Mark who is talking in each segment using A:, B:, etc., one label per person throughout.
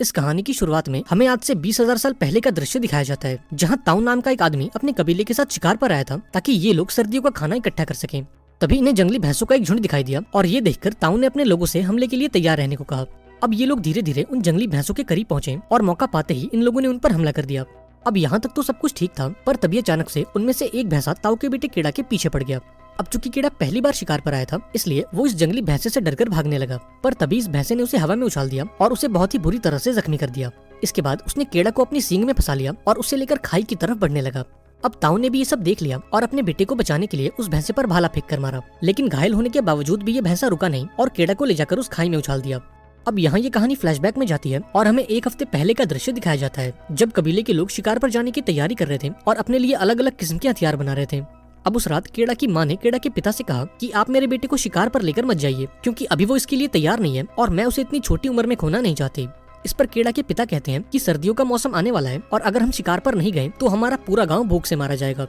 A: इस कहानी की शुरुआत में हमें आज से 20,000 साल पहले का दृश्य दिखाया जाता है, जहां ताऊ नाम का एक आदमी अपने कबीले के साथ शिकार पर आया था ताकि ये लोग सर्दियों का खाना इकट्ठा कर सकें। तभी इन्हें जंगली भैंसों का एक झुंड दिखाई दिया और ये देखकर ताऊ ने अपने लोगों से हमले के लिए तैयार रहने को कहा। अब ये लोग धीरे धीरे उन जंगली भैंसों के करीब पहुंचे और मौका पाते ही इन लोगों ने उन पर हमला कर दिया। अब यहाँ तक तो सब कुछ ठीक था, पर तभी अचानक से उनमें से एक भैंसा ताऊ के बेटे केड़ा के पीछे पड़ गया। अब चूंकि केड़ा पहली बार शिकार पर आया था, इसलिए वो इस जंगली भैंसे से डरकर भागने लगा, पर तभी इस भैंसे ने उसे हवा में उछाल दिया और उसे बहुत ही बुरी तरह से जख्मी कर दिया। इसके बाद उसने केड़ा को अपनी सींग में फंसा लिया और उसे लेकर खाई की तरफ बढ़ने लगा। अब ताऊ ने भी ये सब देख लिया और अपने बेटे को बचाने के लिए उस भैंसे पर भाला फेंक कर मारा, लेकिन घायल होने के बावजूद भी ये भैंसा रुका नहीं और केड़ा को ले जाकर उस खाई में उछाल दिया। अब यहाँ ये कहानी फ्लैशबैक में जाती है और हमें एक हफ्ते पहले का दृश्य दिखाया जाता है, जब कबीले के लोग शिकार पर जाने की तैयारी कर रहे थे और अपने लिए अलग अलग किस्म के हथियार बना रहे थे। अब उस रात केड़ा की माँ ने केड़ा के पिता से कहा कि आप मेरे बेटे को शिकार पर लेकर मत जाइए, क्योंकि अभी वो इसके लिए तैयार नहीं है और मैं उसे इतनी छोटी उम्र में खोना नहीं चाहती। इस पर केड़ा के पिता कहते हैं कि सर्दियों का मौसम आने वाला है और अगर हम शिकार पर नहीं गए तो हमारा पूरा गाँव भूख से मारा जाएगा।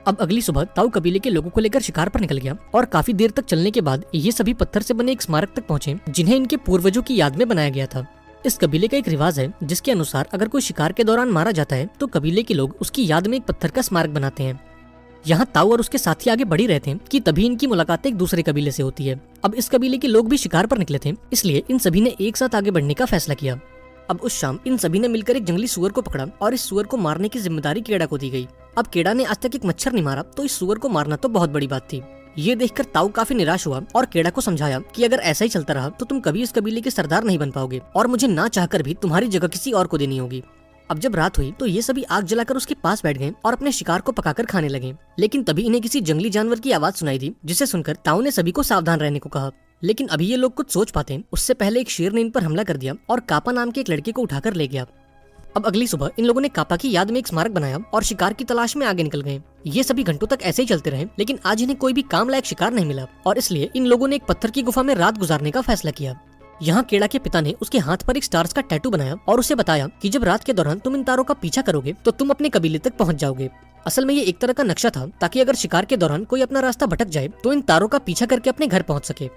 A: अब अगली सुबह ताऊ कबीले के लोगों को लेकर शिकार पर निकल गया और काफी देर तक चलने के बाद ये सभी पत्थर से बने एक स्मारक तक पहुंचे, जिन्हें इनके पूर्वजों की याद में बनाया गया था। इस कबीले का एक रिवाज है जिसके अनुसार अगर कोई शिकार के दौरान मारा जाता है तो कबीले के लोग उसकी याद में एक पत्थर का स्मारक बनाते हैं। यहाँ ताऊ और उसके साथी आगे बढ़ ही रहे थे कि तभी इनकी मुलाकात एक दूसरे कबीले से होती है। अब इस कबीले के लोग भी शिकार पर निकले थे, इसलिए इन सभी ने एक साथ आगे बढ़ने का फैसला किया। अब उस शाम इन सभी ने मिलकर एक जंगली सुअर को पकड़ा और इस सुअर को मारने की जिम्मेदारी केड़ा को दी गई। अब केड़ा ने आज तक एक मच्छर नहीं मारा, तो इस सुअर को मारना तो बहुत बड़ी बात थी। ये देखकर ताऊ काफी निराश हुआ और केड़ा को समझाया कि अगर ऐसा ही चलता रहा तो तुम कभी इस कबीले के सरदार नहीं बन पाओगे और मुझे ना चाहकर भी तुम्हारी जगह किसी और को देनी होगी। अब जब रात हुई तो ये सभी आग जलाकर उसके पास बैठ गए और अपने शिकार को पकाकर खाने लगे, लेकिन तभी इन्हें किसी जंगली जानवर की आवाज सुनाई दी, जिसे सुनकर ताऊ ने सभी को सावधान रहने को कहा। लेकिन अभी ये लोग कुछ सोच पाते उससे पहले एक शेर ने इन पर हमला कर दिया और कापा नाम के एक लड़के को उठाकर ले गया। अब अगली सुबह इन लोगों ने कापा की याद में एक स्मारक बनाया और शिकार की तलाश में आगे निकल गए। ये सभी घंटों तक ऐसे ही चलते रहे, लेकिन आज इन्हें कोई भी काम लायक शिकार नहीं मिला और इसलिए इन लोगों ने एक पत्थर की गुफा में रात गुजारने का फैसला किया। यहाँ केड़ा के पिता ने उसके हाथ पर एक स्टार्स का टैटू बनाया और उसे बताया कि जब रात के दौरान तुम इन तारों का पीछा करोगे तो तुम अपने कबीले तक पहुँच जाओगे। असल में ये एक तरह का नक्शा था ताकि अगर शिकार के दौरान कोई अपना रास्ता भटक जाए तो इन तारों का पीछा करके अपने घर पहुँच सके।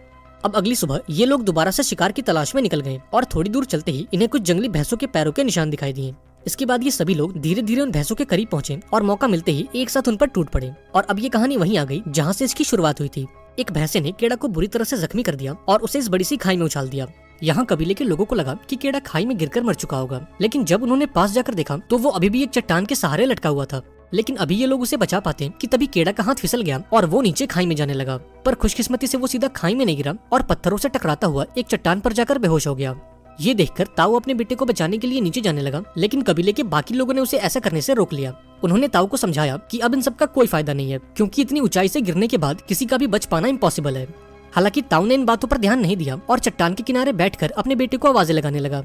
A: अब अगली सुबह ये लोग दोबारा से शिकार की तलाश में निकल गए और थोड़ी दूर चलते ही इन्हें कुछ जंगली भैंसों के पैरों के निशान दिखाई दिए। इसके बाद ये सभी लोग धीरे धीरे उन भैंसों के करीब पहुंचे और मौका मिलते ही एक साथ उन पर टूट पड़े। और अब ये कहानी वहीं आ गई जहां से इसकी शुरुआत हुई थी। एक भैंसे ने केड़ा को बुरी तरह से जख्मी कर दिया और उसे इस बड़ी सी खाई में उछाल दिया। यहाँ कबीले के लोगों को लगा कि केड़ा खाई में गिरकर मर चुका होगा, लेकिन जब उन्होंने पास जाकर देखा तो वो अभी भी एक चट्टान के सहारे लटका हुआ था। लेकिन अभी ये लोग उसे बचा पाते कि तभी केड़ा का हाथ फिसल गया और वो नीचे खाई में जाने लगा, पर खुशकिस्मती से वो सीधा खाई में नहीं गिरा और पत्थरों से टकराता हुआ एक चट्टान पर जाकर बेहोश हो गया। ये देखकर ताऊ अपने बेटे को बचाने के लिए नीचे जाने लगा, लेकिन कबीले के बाकी लोगों ने उसे ऐसा करने से रोक लिया। उन्होंने ताऊ को समझाया कि अब इन सब का कोई फायदा नहीं है, क्योंकि इतनी ऊंचाई से गिरने के बाद किसी का भी बच पाना इम्पॉसिबल है। हालांकि ताऊ ने इन बातों पर ध्यान नहीं दिया और चट्टान के किनारे बैठकर अपने बेटे को आवाजें लगाने लगा।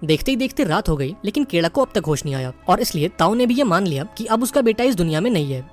A: देखते ही देखते रात हो गई, लेकिन केड़ा को अब तक होश नहीं आया और इसलिए ताऊ ने भी ये मान लिया कि अब उसका बेटा इस दुनिया में नहीं है।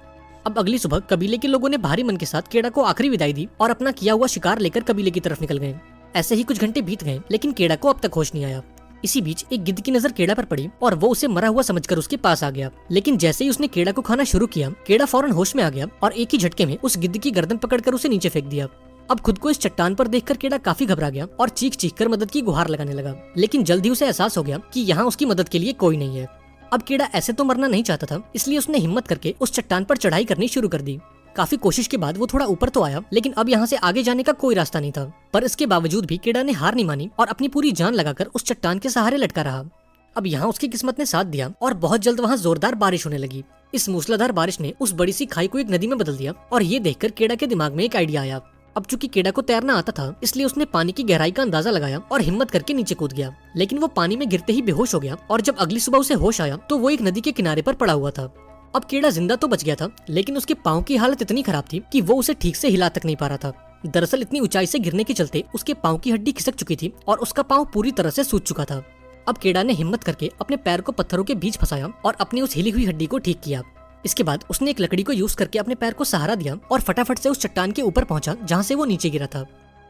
A: अब अगली सुबह कबीले के लोगों ने भारी मन के साथ केड़ा को आखिरी विदाई दी और अपना किया हुआ शिकार लेकर कबीले की तरफ निकल गए। ऐसे ही कुछ घंटे बीत गए, लेकिन केड़ा को अब तक होश नहीं आया। इसी बीच एक गिद्ध की नजर केड़ा पर पड़ी और वो उसे मरा हुआ समझकर उसके पास आ गया, लेकिन जैसे ही उसने केड़ा को खाना शुरू किया, केड़ा फौरन होश में आ गया और एक ही झटके में उस गिद्ध की गर्दन पकड़कर उसे नीचे फेंक दिया। अब खुद को इस चट्टान पर देखकर केड़ा काफी घबरा गया और चीख चीख कर मदद की गुहार लगाने लगा, लेकिन जल्दी उसे एहसास हो गया कि यहाँ उसकी मदद के लिए कोई नहीं है। अब केड़ा ऐसे तो मरना नहीं चाहता था, इसलिए उसने हिम्मत करके उस चट्टान पर चढ़ाई करनी शुरू कर दी। काफी कोशिश के बाद वो थोड़ा ऊपर तो आया, लेकिन अब यहाँ से आगे जाने का कोई रास्ता नहीं था। पर इसके बावजूद भी केड़ा ने हार नहीं मानी और अपनी पूरी जान लगाकर उस चट्टान के सहारे लटका रहा। अब यहाँ उसकी किस्मत ने साथ दिया और बहुत जल्द वहाँ जोरदार बारिश होने लगी। इस मूसलाधार बारिश ने उस बड़ी सी खाई को एक नदी में बदल दिया और ये देखकर केड़ा के दिमाग में एक आइडिया आया। अब चूंकि केड़ा को तैरना आता था, इसलिए उसने पानी की गहराई का अंदाजा लगाया और हिम्मत करके नीचे कूद गया, लेकिन वो पानी में गिरते ही बेहोश हो गया और जब अगली सुबह उसे होश आया तो वो एक नदी के किनारे पर पड़ा हुआ था। अब केड़ा जिंदा तो बच गया था, लेकिन उसके पाँव की हालत इतनी खराब थी कि वो उसे ठीक से हिला तक नहीं पा रहा था। दरअसल इतनी ऊंचाई से गिरने के चलते उसके पाँव की हड्डी खिसक चुकी थी और उसका पाँव पूरी तरह से सूज चुका था। अब केड़ा ने हिम्मत करके अपने पैर को पत्थरों के बीच फंसाया और अपनी उस हिली हुई हड्डी को ठीक किया। इसके बाद उसने एक लकड़ी को यूज करके अपने पैर को सहारा दिया और फटाफट से उस चट्टान के ऊपर पहुंचा जहां से वो नीचे गिरा था।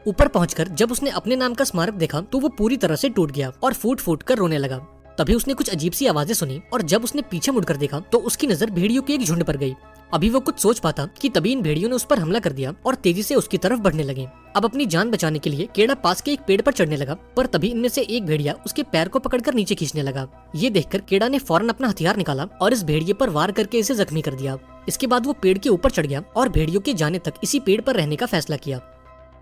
A: ऊपर पहुंचकर जब उसने अपने नाम का स्मारक देखा तो वो पूरी तरह से टूट गया और फूट फूट कर रोने लगा। तभी उसने कुछ अजीब सी आवाजें सुनी और जब उसने पीछे मुड़कर देखा तो उसकी नजर भेड़ियों के एक झुंड पर गई अभी वो कुछ सोच पाता कि तभी इन भेड़ियों ने उस पर हमला कर दिया और तेजी से उसकी तरफ बढ़ने लगे। अब अपनी जान बचाने के लिए केड़ा पास के एक पेड़ पर चढ़ने लगा, पर तभी इनमें से एक भेड़िया उसके पैर को पकड़कर नीचे खींचने लगा। ये देखकर केड़ा ने फौरन अपना हथियार निकाला और इस भेड़िए पर वार करके इसे जख्मी कर दिया। इसके बाद वो पेड़ के ऊपर चढ़ गया और भेड़ियों के जाने तक इसी पेड़ पर रहने का फैसला किया।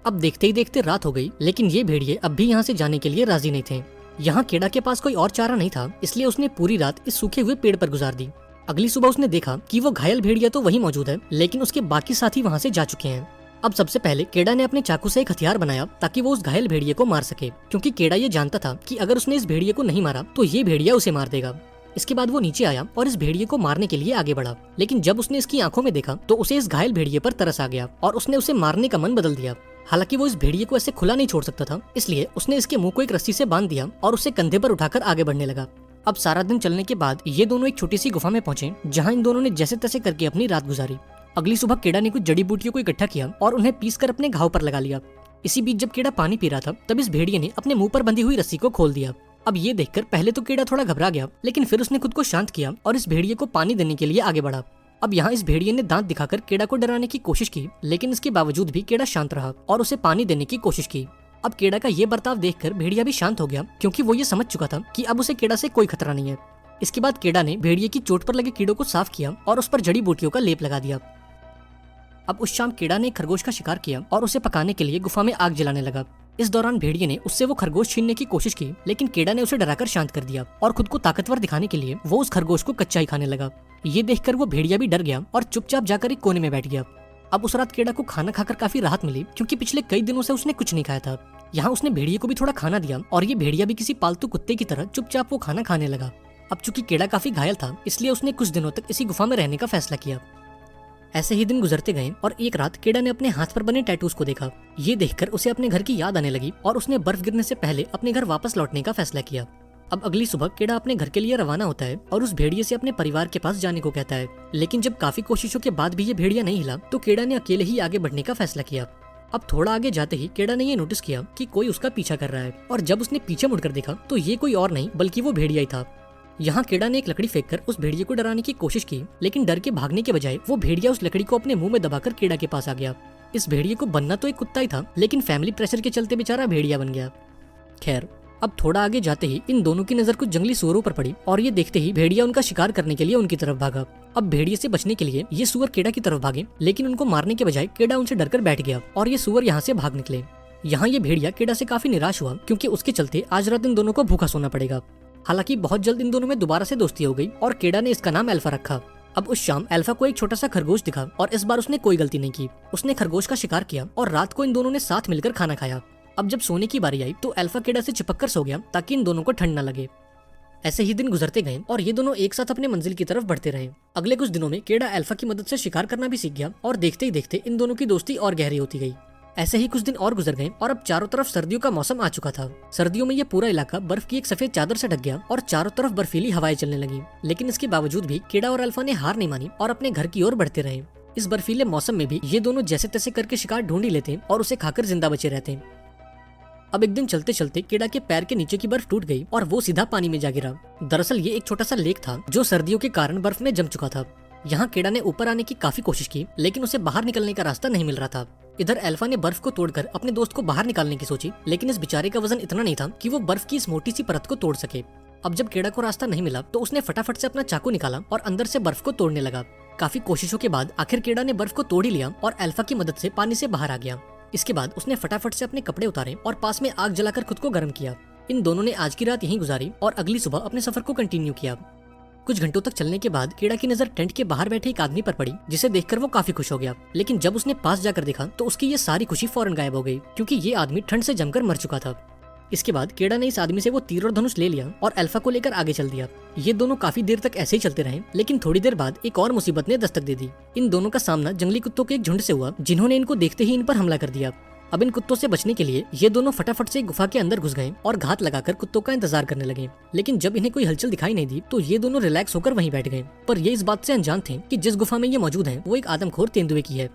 A: अब देखते ही देखते रात हो गई, लेकिन ये भेड़िए अब भी यहाँ से जाने के लिए राजी नहीं थे। यहाँ केड़ा के पास कोई और चारा नहीं था, इसलिए उसने पूरी रात इस सूखे हुए पेड़ पर गुजार दी। अगली सुबह उसने देखा कि वो घायल भेड़िया तो वहीं मौजूद है, लेकिन उसके बाकी साथी वहाँ से जा चुके हैं। अब सबसे पहले केड़ा ने अपने चाकू से एक हथियार बनाया ताकि वो उस घायल भेड़िए को मार सके, क्योंकि केड़ा ये जानता था कि अगर उसने इस भेड़िए को नहीं मारा तो ये भेड़िया उसे मार देगा। इसके बाद वो नीचे आया और इस भेड़िए को मारने के लिए आगे बढ़ा, लेकिन जब उसने इसकी आंखों में देखा तो उसे इस घायल भेड़िए पर तरस आ गया और उसने उसे मारने का मन बदल दिया। हालांकि वो इस भेड़िए को ऐसे खुला नहीं छोड़ सकता था, इसलिए उसने इसके मुंह को एक रस्सी से बांध दिया और उसे कंधे पर उठाकर आगे बढ़ने लगा। अब सारा दिन चलने के बाद ये दोनों एक छोटी सी गुफा में पहुंचे, जहां इन दोनों ने जैसे तैसे करके अपनी रात गुजारी। अगली सुबह केड़ा ने कुछ जड़ी बूटियों को इकट्ठा किया और उन्हें पीसकर अपने घाव पर लगा लिया। इसी बीच जब केड़ा पानी पी रहा था, तब इस भेड़िए ने अपने मुंह पर बंधी हुई रस्सी को खोल दिया। अब ये देखकर पहले तो केड़ा थोड़ा घबरा गया, लेकिन फिर उसने खुद को शांत किया और इस भेड़िए को पानी देने के लिए आगे बढ़ा। अब यहाँ इस भेड़िए ने दांत दिखाकर केड़ा को डराने की कोशिश की, लेकिन इसके बावजूद भी केड़ा शांत रहा और उसे पानी देने की कोशिश की। अब केड़ा का ये बर्ताव देखकर भेड़िया भी शांत हो गया, क्योंकि वो ये समझ चुका था कि अब उसे केड़ा से कोई खतरा नहीं है। इसके बाद केड़ा ने भेड़िए की चोट पर लगे कीड़ों को साफ किया और उस पर जड़ी बूटियों का लेप लगा दिया। अब उस शाम केड़ा ने एक खरगोश का शिकार किया और उसे पकाने के लिए गुफा में आग जलाने लगा। इस दौरान भेड़िए ने उससे वो खरगोश छीनने की कोशिश की, लेकिन केड़ा ने उसे डराकर शांत कर दिया और खुद को ताकतवर दिखाने के लिए वो उस खरगोश को कच्चा ही खाने लगा। ये देखकर वो भेड़िया भी डर गया और चुपचाप जाकर एक कोने में बैठ गया। अब उस रात केड़ा को खाना खाकर काफी राहत मिली, क्योंकि पिछले कई दिनों से उसने कुछ नहीं खाया था। यहाँ उसने भेड़िए को भी थोड़ा खाना दिया और ये भेड़िया भी किसी पालतू कुत्ते की तरह चुपचाप वो खाना खाने लगा। अब चूंकि केड़ा काफी घायल था, इसलिए उसने कुछ दिनों तक इसी गुफा में रहने का फैसला किया। ऐसे ही दिन गुजरते गए और एक रात केड़ा ने अपने हाथ पर बने टैटूज को देखा। ये देखकर उसे अपने घर की याद आने लगी और उसने बर्फ गिरने से पहले अपने घर वापस लौटने का फैसला किया। अब अगली सुबह केड़ा अपने घर के लिए रवाना होता है और उस भेड़िए से अपने परिवार के पास जाने को कहता है, लेकिन जब काफी कोशिशों के बाद भी ये भेड़िया नहीं हिला तो केड़ा ने अकेले ही आगे बढ़ने का फैसला किया। अब थोड़ा आगे जाते ही केड़ा ने ये नोटिस किया कि कोई उसका पीछा कर रहा है, और जब उसने पीछे मुड़कर देखा तो ये कोई और नहीं बल्कि वो भेड़िया ही था। यहाँ केड़ा ने एक लकड़ी फेंककर उस भेड़िए को डराने की कोशिश की, लेकिन डर के भागने के बजाय वो भेड़िया उस लकड़ी को अपने मुंह में दबाकर केड़ा के पास आ गया। इस भेड़िए को बनना तो एक कुत्ता ही था, लेकिन फैमिली प्रेशर के चलते बेचारा भेड़िया बन गया। खैर, अब थोड़ा आगे जाते ही इन दोनों की नजर कुछ जंगली सुअरों पर पड़ी और ये देखते ही भेड़िया उनका शिकार करने के लिए उनकी तरफ भागा। अब भेड़िए से बचने के लिए ये सुअर केड़ा की तरफ भागे, लेकिन उनको मारने के बजाय केड़ा उनसे डरकर बैठ गया और ये सुअर यहाँ से भाग निकले। यहाँ ये भेड़िया केड़ा से काफी निराश हुआ, क्योंकि उसके चलते आज रात इन दोनों को भूखा सोना पड़ेगा। हालांकि बहुत जल्द इन दोनों में दोबारा से दोस्ती हो गई और केड़ा ने इसका नाम अल्फा रखा। अब उस शाम अल्फा को एक छोटा सा खरगोश दिखा और इस बार उसने कोई गलती नहीं की। उसने खरगोश का शिकार किया और रात को इन दोनों ने साथ मिलकर खाना खाया। अब जब सोने की बारी आई तो अल्फा केड़ा से चिपक कर सो गया ताकि इन दोनों को ठंड न लगे। ऐसे ही दिन गुजरते गए और ये दोनों एक साथ अपने मंजिल की तरफ बढ़ते रहे। अगले कुछ दिनों में केड़ा अल्फा की मदद से शिकार करना भी सीख गया और देखते ही देखते इन दोनों की दोस्ती और गहरी होती गई। ऐसे ही कुछ दिन और गुजर गए और अब चारों तरफ सर्दियों का मौसम आ चुका था। सर्दियों में ये पूरा इलाका बर्फ की एक सफेद चादर से ढक गया और चारों तरफ बर्फीली हवाएं चलने लगी, लेकिन इसके बावजूद भी केड़ा और अल्फा ने हार नहीं मानी और अपने घर की ओर बढ़ते रहे। इस बर्फीले मौसम में भी ये दोनों जैसे तैसे करके शिकार ढूंढ ही लेते और उसे खाकर जिंदा बचे रहते। अब एक दिन चलते चलते केड़ा के पैर के नीचे की बर्फ टूट गई और वो सीधा पानी में जा गिरा। दरअसल ये एक छोटा सा लेक था जो सर्दियों के कारण बर्फ में जम चुका था। यहाँ केड़ा ने ऊपर आने की काफी कोशिश की, लेकिन उसे बाहर निकलने का रास्ता नहीं मिल रहा था। इधर अल्फा ने बर्फ को तोड़कर अपने दोस्त को बाहर निकालने की सोची, लेकिन इस बेचारे का वजन इतना नहीं था कि वो बर्फ की इस मोटी सी परत को तोड़ सके। अब जब केड़ा को रास्ता नहीं मिला तो उसने फटाफट से अपना चाकू निकाला और अंदर से बर्फ को तोड़ने लगा। काफी कोशिशों के बाद आखिर केड़ा ने बर्फ को तोड़ ही लिया और अल्फा की मदद से पानी से बाहर आ गया। इसके बाद उसने फटाफट से अपने कपड़े उतारे और पास में आग जलाकर खुद को गर्म किया। इन दोनों ने आज की रात यहीं गुजारी और अगली सुबह अपने सफर को कंटिन्यू किया। कुछ घंटों तक चलने के बाद केड़ा की नजर टेंट के बाहर बैठे एक आदमी पर पड़ी, जिसे देखकर वो काफी खुश हो गया। लेकिन जब उसने पास जाकर देखा तो उसकी ये सारी खुशी फौरन गायब हो गई, क्योंकि ये आदमी ठंड से जमकर मर चुका था। इसके बाद केड़ा ने इस आदमी से वो तीर और धनुष ले लिया और अल्फा को लेकर आगे चल दिया। ये दोनों काफी देर तक ऐसे ही चलते रहे, लेकिन थोड़ी देर बाद एक और मुसीबत ने दस्तक दे दी। इन दोनों का सामना जंगली कुत्तों के एक झुंड से हुआ, जिन्होंने इनको देखते ही इन पर हमला कर दिया। अब इन कुत्तों से बचने के लिए ये दोनों फटाफट से गुफा के अंदर घुस गए और घात लगाकर कुत्तों का इंतजार करने लगे। लेकिन जब इन्हें कोई हलचल दिखाई नहीं दी तो ये दोनों रिलैक्स होकर वहीं बैठ गए। पर ये इस बात से अनजान थे कि जिस गुफा में ये मौजूद हैं वो एक आदमखोर तेंदुए की है।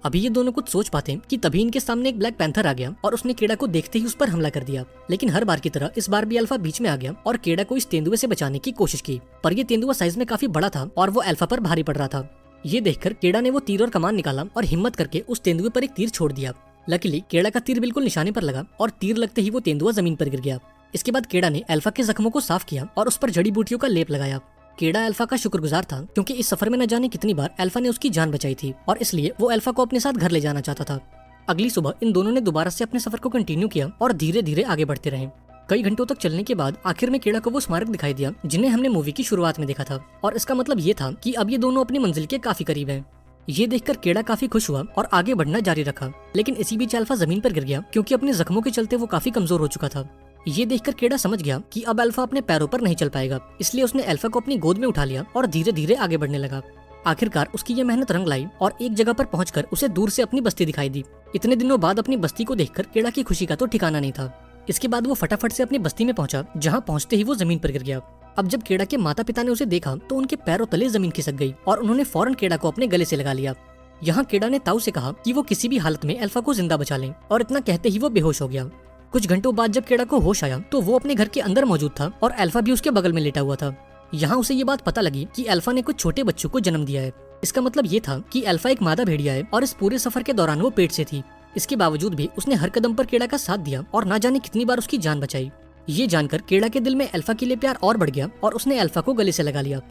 A: अभी ये दोनों कुछ सोच पाते कि तभी इनके सामने एक ब्लैक पैंथर आ गया और उसने केड़ा को देखते ही उस पर हमला कर दिया। लेकिन हर बार की तरह इस बार भी अल्फा बीच में आ गया और केड़ा को इस तेंदुए से बचाने की कोशिश की, पर ये तेंदुआ साइज में काफी बड़ा था और वो अल्फा पर भारी पड़ रहा था। ये देखकर केड़ा ने वो तीर और कमान निकाला और हिम्मत करके उस तेंदुए पर एक तीर छोड़ दिया। लकीली केड़ा का तीर बिल्कुल निशाने पर लगा और तीर लगते ही वो तेंदुआ जमीन पर गिर गया। इसके बाद केड़ा ने अल्फा के जख्मों को साफ किया और उस पर जड़ी बूटियों का लेप लगाया। केड़ा अल्फा का शुक्रगुजार था क्योंकि इस सफर में न जाने कितनी बार अल्फा ने उसकी जान बचाई थी और इसलिए वो अल्फा को अपने साथ घर ले जाना चाहता था। अगली सुबह इन दोनों ने दोबारा से अपने सफर को कंटिन्यू किया और धीरे धीरे आगे बढ़ते रहे। कई घंटों तक चलने के बाद आखिर में केड़ा को वो स्मारक दिखाई दिया जिन्हें हमने मूवी की शुरुआत में देखा था, और इसका मतलब ये था कि अब ये दोनों अपनी मंजिल के काफी करीब हैं। ये देखकर केड़ा काफी खुश हुआ और आगे बढ़ना जारी रखा, लेकिन इसी बीच अल्फा जमीन पर गिर गया क्योंकि अपने जख्मों के चलते वो काफी कमजोर हो चुका था। ये देखकर केड़ा समझ गया कि अब अल्फा अपने पैरों पर नहीं चल पाएगा, इसलिए उसने अल्फा को अपनी गोद में उठा लिया और धीरे धीरे आगे बढ़ने लगा। आखिरकार उसकी ये मेहनत रंग लाई और एक जगह पर पहुंचकर उसे दूर से अपनी बस्ती दिखाई दी। इतने दिनों बाद अपनी बस्ती को देखकर केड़ा की खुशी का तो ठिकाना नहीं था। इसके बाद वो फटाफट से अपनी बस्ती में पहुंचा, जहां पहुंचते ही वो जमीन पर गिर गया। अब जब केड़ा के माता पिता ने उसे देखा तो उनके पैरों तले जमीन खिसक गई और उन्होंने फौरन केड़ा को अपने गले से लगा लिया। यहाँ केड़ा ने ताऊ से कहा कि वो किसी भी हालत में अल्फा को जिंदा बचा लें, और इतना कहते ही वो बेहोश हो गया। कुछ घंटों बाद जब केड़ा को होश आया तो वो अपने घर के अंदर मौजूद था और अल्फा भी उसके बगल में लेटा हुआ था। यहाँ उसे ये बात पता लगी कि अल्फा ने कुछ छोटे बच्चों को जन्म दिया है। इसका मतलब ये था कि अल्फा एक मादा भेड़िया है और इस पूरे सफर के दौरान वो पेट से थी। इसके बावजूद भी उसने हर कदम पर केड़ा का साथ दिया और ना जाने कितनी बार उसकी जान बचाई। ये जानकर केड़ा के दिल में अल्फा के लिए प्यार और बढ़ गया और उसने अल्फा को गले से लगा लिया।